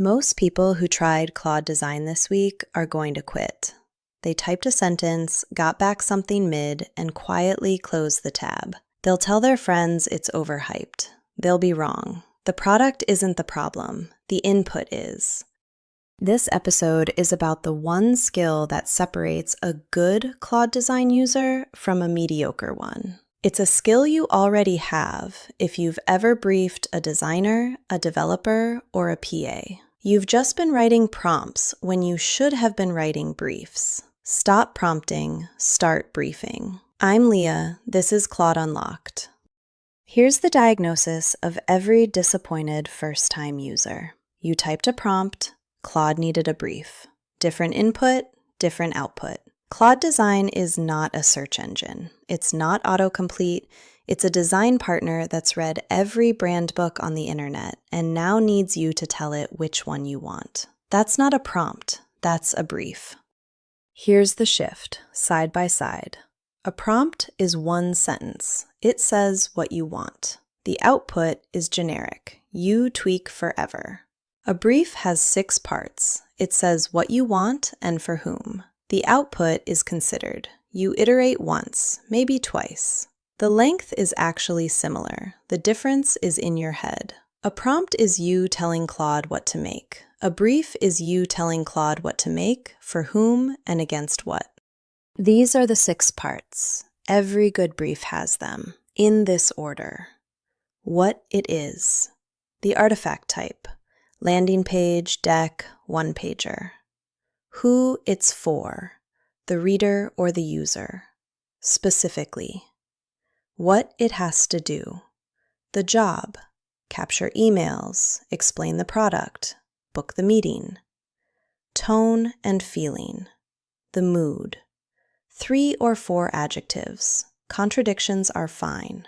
Most people who tried Claude Design this week are going to quit. They typed a sentence, got back something mid, and quietly closed the tab. They'll tell their friends it's overhyped. They'll be wrong. The product isn't the problem. The input is. This episode is about the one skill that separates a good Claude Design user from a mediocre one. It's a skill you already have if you've ever briefed a designer, a developer, or a PA. You've just been writing prompts when you should have been writing briefs. Stop prompting, start briefing. I'm Leah, this is Claude Unlocked. Here's the diagnosis of every disappointed first-time user. You typed a prompt, Claude needed a brief. Different input, different output. Claude Design is not a search engine. It's not autocomplete. It's a design partner that's read every brand book on the internet and now needs you to tell it which one you want. That's not a prompt. That's a brief. Here's the shift, side by side. A prompt is one sentence. It says what you want. The output is generic. You tweak forever. A brief has 6 parts. It says what you want and for whom. The output is considered. You iterate once, maybe twice. The length is actually similar. The difference is in your head. A prompt is you telling Claude what to make. A brief is you telling Claude what to make, for whom, and against what. These are the 6 parts. Every good brief has them, in this order. What it is. The artifact type. Landing page, deck, one-pager. Who it's for, the reader or the user. Specifically. What it has to do. The job. Capture emails, explain the product, book the meeting. Tone and feeling. The mood. 3 or 4 adjectives. Contradictions are fine.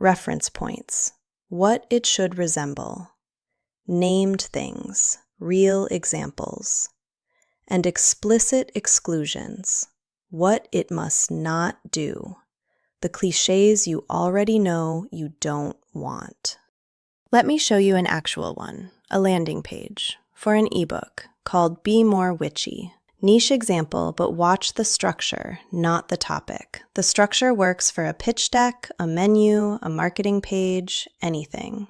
Reference points. What it should resemble. Named things. Real examples. And explicit exclusions. What it must not do. The cliches you already know you don't want. Let me show you an actual one, a landing page, for an ebook called Be More Witchy. Niche example, but watch the structure, not the topic. The structure works for a pitch deck, a menu, a marketing page, anything.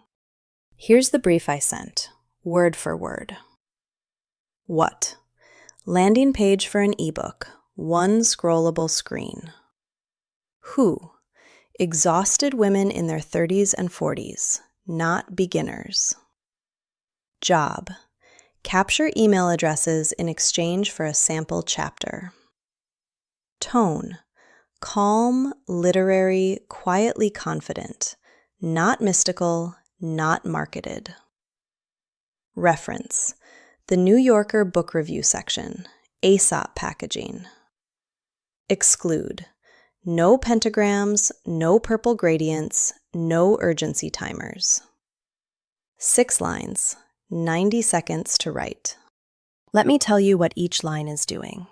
Here's the brief I sent, word for word. What? Landing page for an ebook, one scrollable screen. Who? Exhausted women in their 30s and 40s, not beginners. Job. Capture email addresses in exchange for a sample chapter. Tone. Calm, literary, quietly confident, not mystical, not marketed. Reference. The New Yorker book review section. Aesop packaging. Exclude. No pentagrams, no purple gradients, no urgency timers. 6 lines, 90 seconds to write. Let me tell you what each line is doing.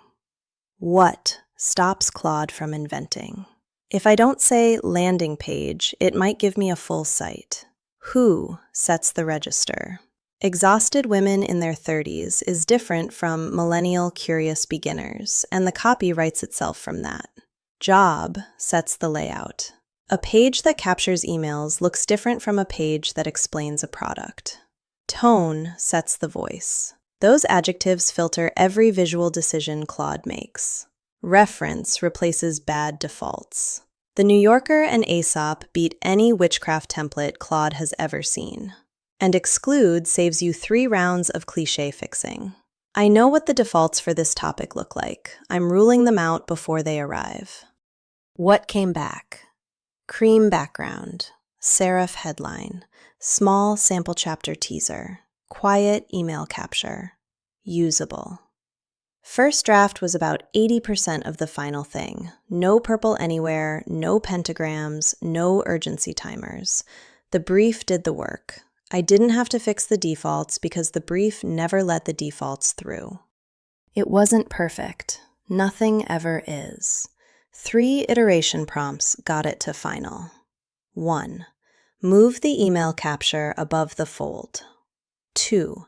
What stops Claude from inventing? If I don't say landing page, it might give me a full site. Who sets the register? Exhausted women in their 30s is different from millennial curious beginners, and the copy writes itself from that. Job sets the layout. A page that captures emails looks different from a page that explains a product. Tone sets the voice. Those adjectives filter every visual decision Claude makes. Reference replaces bad defaults. The New Yorker and Aesop beat any witchcraft template Claude has ever seen. And exclude saves you 3 rounds of cliché fixing. I know what the defaults for this topic look like. I'm ruling them out before they arrive. What came back? Cream background, serif headline, small sample chapter teaser, quiet email capture, usable. First draft was about 80% of the final thing. No purple anywhere, no pentagrams, no urgency timers. The brief did the work. I didn't have to fix the defaults because the brief never let the defaults through. It wasn't perfect. Nothing ever is. 3 iteration prompts got it to final. 1. Move the email capture above the fold. 2.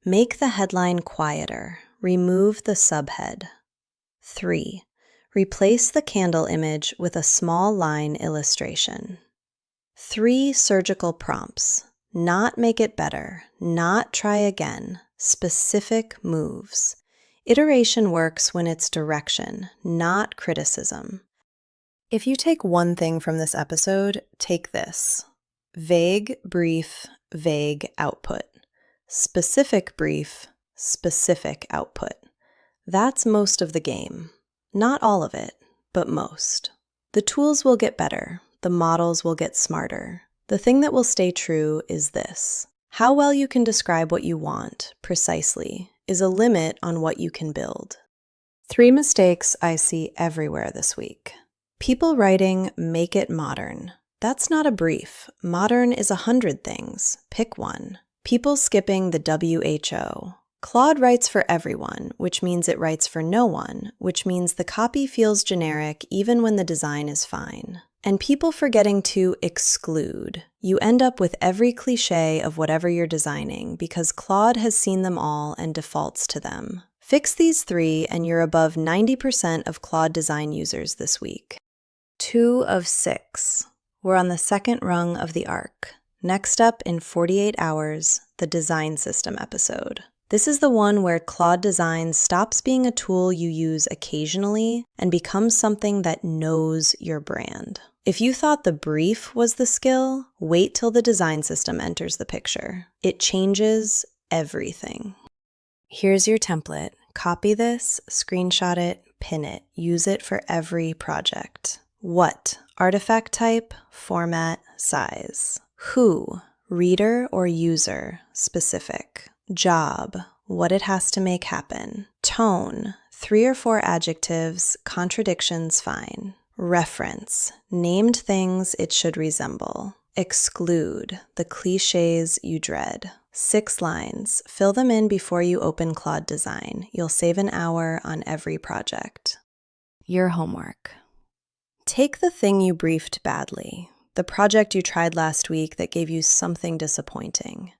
Make the headline quieter. Remove the subhead. 3. Replace the candle image with a small line illustration. 3 surgical prompts. Not make it better. Not try again. Specific moves. Iteration works when it's direction, not criticism. If you take one thing from this episode, take this. Vague brief, vague output. Specific brief, specific output. That's most of the game. Not all of it, but most. The tools will get better. The models will get smarter. The thing that will stay true is this. How well you can describe what you want, precisely, is a limit on what you can build. 3 mistakes I see everywhere this week. People writing, make it modern. That's not a brief. Modern is 100 things. Pick one. People skipping the WHO. Claude writes for everyone, which means it writes for no one, which means the copy feels generic even when the design is fine. And people forgetting to exclude. You end up with every cliché of whatever you're designing because Claude has seen them all and defaults to them. Fix these 3 and you're above 90% of Claude design users this week. 2 of 6. We're on the second rung of the arc. Next up in 48 hours, the design system episode. This is the one where Claude Design stops being a tool you use occasionally and becomes something that knows your brand. If you thought the brief was the skill, wait till the design system enters the picture. It changes everything. Here's your template. Copy this, screenshot it, pin it. Use it for every project. What? Artifact type, format, size. Who? Reader or user, specific. Job, what it has to make happen. Tone, 3 or 4 adjectives, contradictions fine. Reference, named things it should resemble. Exclude, the cliches you dread. 6 lines, fill them in before you open Claude Design. You'll save an hour on every project. Your homework. Take the thing you briefed badly, the project you tried last week that gave you something disappointing.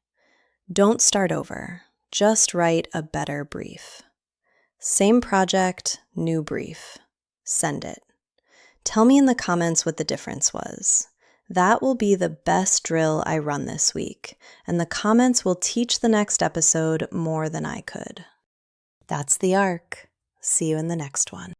Don't start over. Just write a better brief. Same project, new brief. Send it. Tell me in the comments what the difference was. That will be the best drill I run this week, and the comments will teach the next episode more than I could. That's the arc. See you in the next one.